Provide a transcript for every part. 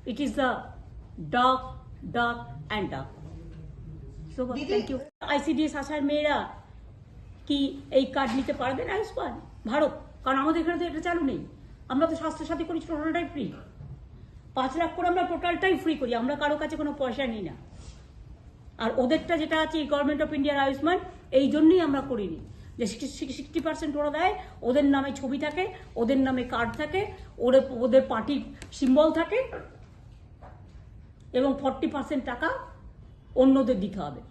It is the dark, dark and dark. So thank you. ICDS আসার মেয়েরা কি এই কার্ড নিতে পারবেন আয়ুষ্মান ভারত? কারণ আমাদের এখানে তো এটা চালু নেই। আমরা তো স্বাস্থ্যসাথী করি টোটালটাই ফ্রি, 5 লাখ করে আমরা টোটালটাই ফ্রি করি, আমরা কারো কাছে কোনো পয়সা নিই না। আর ওদেরটা যেটা আছে গভর্নমেন্ট অফ ইন্ডিয়ার আয়ুষ্মান, এই জন্যই আমরা করিনি যে 60% ওরা দেয়, ওদের নামে ছবি থাকে, ওদের নামে কার্ড থাকে, ওদের পার্টির সিম্বল থাকে, এবং 40% টাকা অন্যদের দিতে হবে।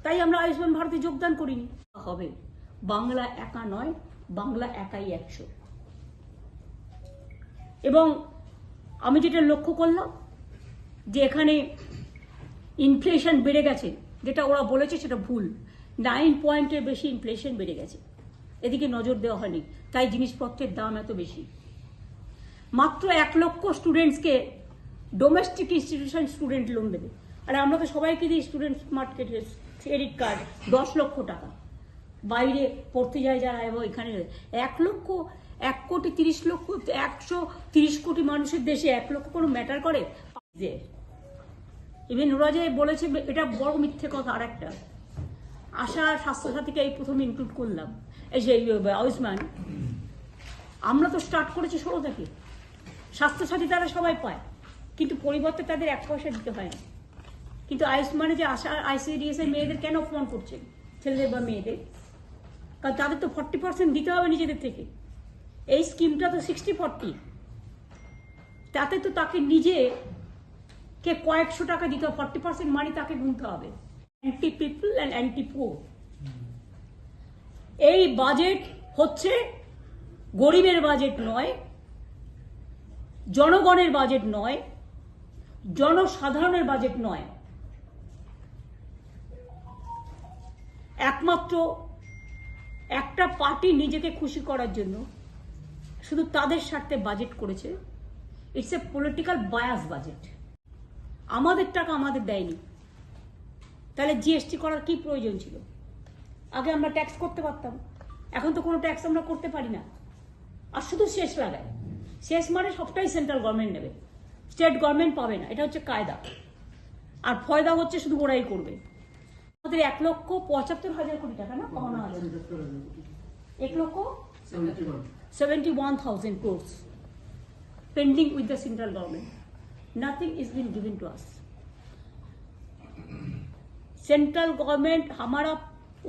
তাই আমরা আয়ুষ্মান ভারতে যোগদান করিনি। হবে বাংলা একা নয়, বাংলা একাই 100। এবং আমি যেটা লক্ষ্য করলাম যে এখানে ইনফ্লেশন বেড়ে গেছে, যেটা ওরা বলেছে সেটা ভুল। 9 পয়েন্টের বেশি ইনফ্লেশন বেড়ে গেছে, এদিকে নজর দেওয়া হয়নি, তাই জিনিসপত্রের দাম এত বেশি। মাত্র 1 লক্ষ স্টুডেন্টসকে ডোমেস্টিক ইনস্টিটিউশন স্টুডেন্ট লোন দেবে। আর আমরা তো সবাইকে দিই স্টুডেন্ট স্মার্ট ক্রেডিট কার্ড 10 লক্ষ টাকা। বাইরে পড়তে যায় যারা, এবং এখানে 130 কোটি মানুষের দেশে 1 লক্ষ কোনো ম্যাটার করে? যে ইভেন ওরা যে বলেছে, এটা বড় মিথ্যে কথা। আর একটা আশা স্বাস্থ্যসাথীকে এই প্রথম ইনক্লুড করলাম, এই যে আয়ুষ্মান, আমরা তো স্টার্ট করেছি 16 থেকে। স্বাস্থ্যসাথী তারা সবাই পায়, কিন্তু পরিবর্তে তাদের 1 পয়সা দিতে হয় না। কিন্তু আয়ুষ্মানে যে আশা ICDS এর মেয়েদের কেন ফোন করছেন, ছেলেদের বা মেয়েদের? কারণ তাদের তো 40% দিতে হবে নিজেদের থেকে। এই স্কিমটা তো 60-40, তাতে তো তাকে নিজে কে কয়েকশো টাকা দিতে হবে, 40% মানি তাকে গুনতে হবে। Anti people and anti poor. এই বাজেট হচ্ছে গরিবের বাজেট নয়, জনগণের বাজেট নয়, জনসাধারণের বাজেট নয়। একমাত্র একটা পার্টি নিজেকে খুশি করার জন্য শুধু তাদের স্বার্থে বাজেট করেছে। It's a political bias budget. আমাদের টাকা আমাদের দেয়নি, তাহলে জিএসটি করার কি প্রয়োজন ছিল? আগে আমরা ট্যাক্স করতে পারতাম, এখন তো কোনো ট্যাক্স আমরা করতে পারি না। আর শুধু শেষ লাগায়, শেষ মানে সবটাই সেন্ট্রাল গভর্নমেন্ট নেবে, স্টেট গভর্নমেন্ট পাবে না, এটা হচ্ছে কায়দা। আর ফয়দা হচ্ছে শুধু ওরাই করবে। আমাদের 1,75,000 কোটি টাকা না, 1,71,000 crores pending with the central government. Nothing is been given to us. Central government हमारा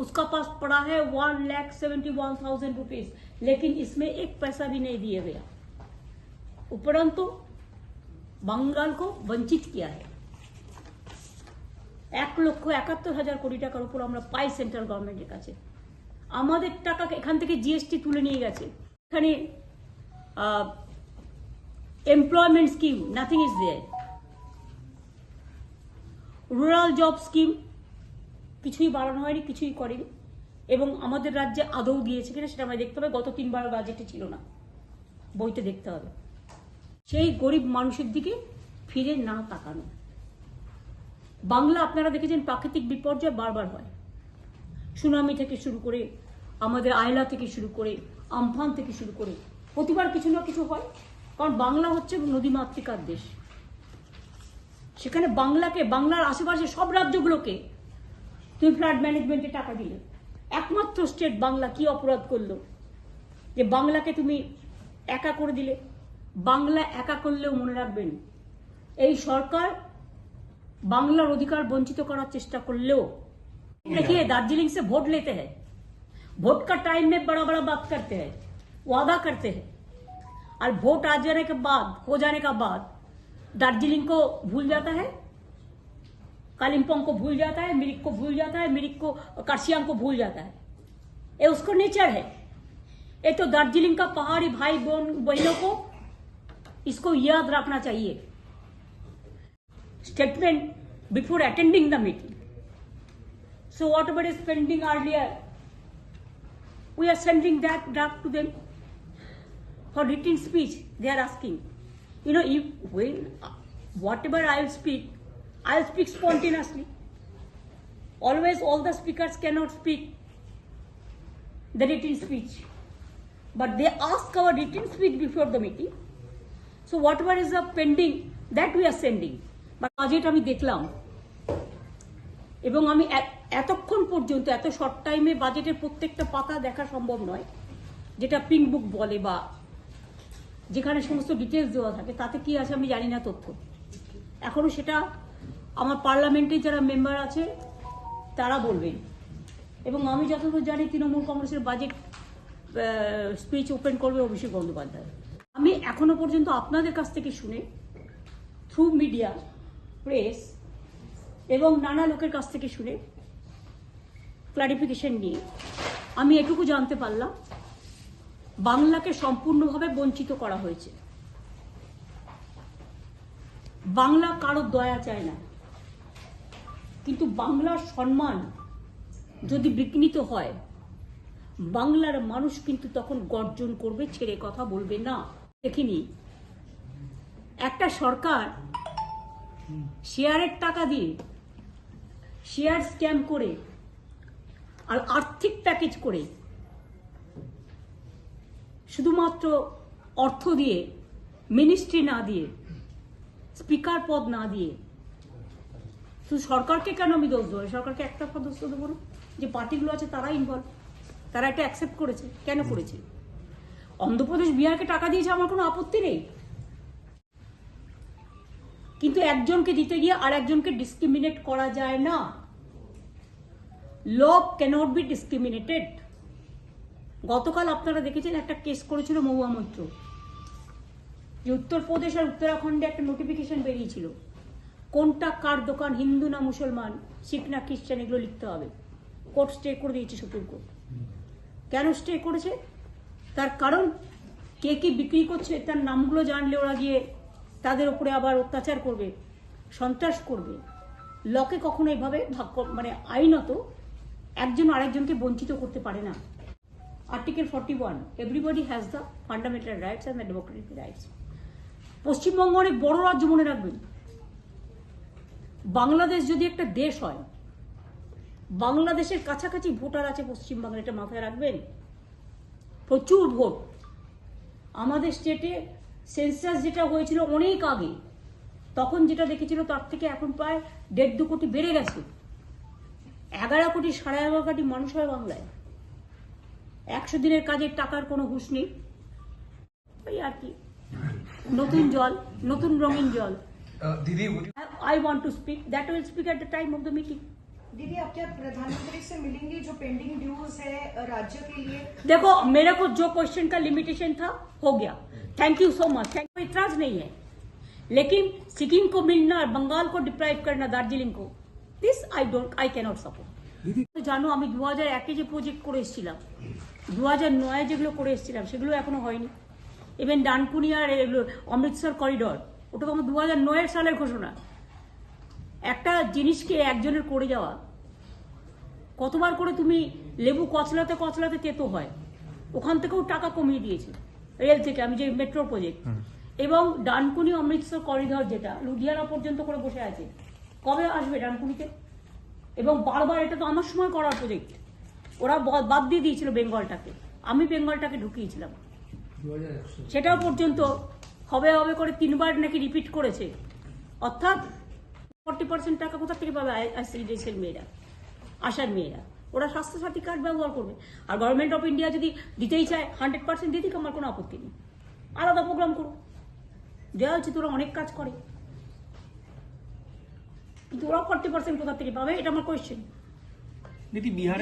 उसका पास पड़ा है 1,71,000 रुपीज, लेकिन इसमें 1 पैसा भी नहीं दिया गया। उपरंतु बंगाल को वंचित किया है। 1,71,000 কোটি টাকার উপর আমরা পাই সেন্ট্রাল গভর্নমেন্টের কাছে। আমাদের টাকা এখান থেকে জিএসটি তুলে নিয়ে গেছে। এখানে employment scheme, nothing is there. Rural job scheme কিছুই বাড়ানো হয়নি, কিছুই করেনি। এবং আমাদের রাজ্যে আদৌ দিয়েছে কিনা সেটা আমরা দেখতে হবে। গত 3 বার বাজেটে ছিল না, বইতে দেখতে হবে। সেই গরিব মানুষের দিকে ফিরে না তাকানো। বাংলা আপনারা দেখেছেন প্রাকৃতিক বিপর্যয় বারবার হয়, সুনামি থেকে শুরু করে, আমাদের আয়লা থেকে শুরু করে, আমফান থেকে শুরু করে, প্রতিবার কিছু না কিছু হয়। কারণ বাংলা হচ্ছে নদীমাতৃকার দেশ। সেখানে বাংলাকে, বাংলার আশেপাশে সব রাজ্যগুলোকে তুমি ফ্লাড ম্যানেজমেন্টে টাকা দিলে। একমাত্র স্টেট বাংলা কি অপরাধ করলো যে বাংলাকে তুমি একা করে দিলে? বাংলা একা করলেও মনে রাখবেন, এই সরকার বাংলার অধিকার বঞ্চিত করার চেষ্টা করলেও, देखिए दार्जिलिंग से वोट लेते हैं, वोट का टाइम में बड़ा बड़ा बात करते हैं, वादा करते हैं, और वोट आ जाने के बाद, हो जाने का बाद दार्जिलिंग को भूल जाता है, कालिम्पोंग को भूल जाता है, मिरिक को भूल जाता है, मिरिक को, कार्शियांग को भूल जाता है। ये उसको नेचर है। ये तो दार्जिलिंग का पहाड़ी भाई बहनों को इसको याद रखना चाहिए। Statement before attending the meeting. So whatever is pending earlier, we are sending that draft to them for written speech. They are asking, you know, if when whatever I'll speak spontaneously. Always all the speakers cannot speak the written speech, but they ask our written speech before the meeting. So whatever is the pending, that we are sending. But budget আমি দেখলাম, এবং আমি এতক্ষণ পর্যন্ত এত short টাইমে বাজেটের প্রত্যেকটা পাতা দেখা সম্ভব নয়, যেটা প্রিন্ট বুক বলে বা যেখানে সমস্ত ডিটেলস দেওয়া থাকে, তাতে কি আছে আমি জানি না তথ্য। এখনো সেটা আমার পার্লামেন্টে যারা মেম্বার আছে তারা বলবেন। এবং আমি যতদূর জানি তৃণমূল কংগ্রেসের বাজেট স্পিচ ওপেন করবে অভিষেক বন্দ্যোপাধ্যায়। আমি এখনো পর্যন্ত আপনাদের কাছ থেকে শুনে, থ্রু মিডিয়া, প্রেস এবং নানা লোকের কাছ থেকে শুনে ক্লারিফিকেশন নিয়ে আমি এটুকু জানতে পারলাম, বাংলাকে সম্পূর্ণভাবে বঞ্চিত করা হয়েছে। বাংলা কারো দয়া চায় না, কিন্তু বাংলার সম্মান যদি বিঘ্নিত হয়, বাংলার মানুষ কিন্তু তখন গর্জন করবে, ছেড়ে কথা বলবে না। দেখিনি একটা সরকার শেয়ারের টাকা দিয়ে, শেয়ার স্ক্যাম করে আর আর্থিক প্যাকেজ করে, শুধুমাত্র অর্থ দিয়ে, মিনিস্ট্রি না দিয়ে, স্পিকার পদ না দিয়ে, শুধু সরকারকে কেন আমি দোষ দেবো? সরকারকে একটা দোষ দেবো না, যে পার্টিগুলো আছে তারা ইনভলভ, তারা এটা অ্যাকসেপ্ট করেছে। কেন করেছে? অন্ধ্রপ্রদেশ, বিহারকে টাকা দিয়েছে, আমার কোনো আপত্তি নেই, কিন্তু একজনকে দিতে গিয়ে আর একজনকে ডিসক্রিমিনেট করা যায় না। ল ক্যানট বি ডিসক্রিমিনেটেড। গতকাল আপনারা দেখেছেন একটা কেস করেছিল মহুয়া মৈত্র, যে উত্তরপ্রদেশ আর উত্তরাখণ্ডে একটা নোটিফিকেশন বেরিয়েছিল কোনটা কার দোকান, হিন্দু না মুসলমান, শিখ না খ্রিস্টান, এগুলো লিখতে হবে। কোর্ট স্টে করে দিয়েছে, সুপ্রিম কোর্ট। কেন স্টে করেছে? তার কারণ কে কি বিক্রি করছে তার নামগুলো জানলে ওরা গিয়ে তাদের উপরে আবার অত্যাচার করবে, সন্ত্রাস করবে। লকে কখনো এভাবে মানে আইনত একজন আরেকজনকে বঞ্চিত করতে পারে না। Article 41, everybody has the fundamental rights and the Democratic rights. Paschimbanga অনেক বড় রাজ্য, মনে রাখবেন। বাংলাদেশ যদি একটা দেশ হয়, বাংলাদেশের কাছাকাছি ভোটার আছে পশ্চিমবাংলা, এটা মাথায় রাখবেন। প্রচুর ভোট। আমাদের স্টেটে সেন্সাস যেটা হয়েছিল অনেক আগে, তখন যেটা দেখেছিল তার থেকে এখন প্রায় 1.5-2 কোটি বেড়ে গেছে। 11 কোটি 11.5 কোটি মানুষ হয় বাংলায়। 100 দিনের কাজের টাকার কোনো হুঁশ নেই। ওই আর কি, নতুন জল, নতুন রঙিন জল। दीदी, I want to speak, that will speak at the time of the meeting. दीदी, आप क्या प्रधानमंत्री से मिलेंगे? जो पेंडिंग ड्यूज है राज्य के लिए, देखो, मेरे को जो क्वेश्चन का लिमिटेशन था हो गया। Thank you so much. Thank you, इतराज नहीं है, लेकिन सिक्किम को मिलना और बंगाल को डिप्राइव करना, दार्जिलिंग को, दिस आई कैनॉट सपोर्ट। জানো, আমি 2001-এ যে প্রজেক্ট করে এসেছিলাম, 2009-এ যেগুলো করে এসেছিলাম, সেগুলো এখনো হয়নি। ইভেন ডানকুনি আর অমৃতসর করিডর, ওটা তো আমার 2009 সালের ঘোষণা। একটা জিনিসকে একজনের করে যাওয়া, কতবার করে তুমি লেবু কচলাতে কচলাতে তেতো হয়, ওখান থেকেও টাকা কমিয়ে দিয়েছে রেল থেকে। আমি যে মেট্রো প্রজেক্ট, এবং ডানকুনি অমৃতসর করিডর যেটা লুধিয়ানা পর্যন্ত করে বসে আছে, কবে আসবে ডানকুনিতে? এবং বারবার, এটা তো আমার সময় করার প্রজেক্ট, ওরা বাদ দিয়ে দিয়েছিল বেঙ্গলটাকে, আমি বেঙ্গলটাকে ঢুকিয়েছিলাম। সেটাও পর্যন্ত হবে হবে করে 3বার নাকি রিপিট করেছে। অর্থাৎ 40% টাকা কোথা থেকে পাবে দেশের মেয়েরা, আসার মেয়েরা? ওরা স্বাস্থ্যসাথী কার্ড ব্যবহার করবে। আর গভর্নমেন্ট অফ ইন্ডিয়া যদি দিতেই চায় 100% দিয়ে দিক, আমার কোনো আপত্তি নেই, আলাদা প্রোগ্রাম করো, দেওয়া উচিত। ওরা অনেক কাজ করে, কিন্তু ওরা 40% কোথা থেকে পাবে, এটা আমার কোয়েশ্চেন। दीदी बिहार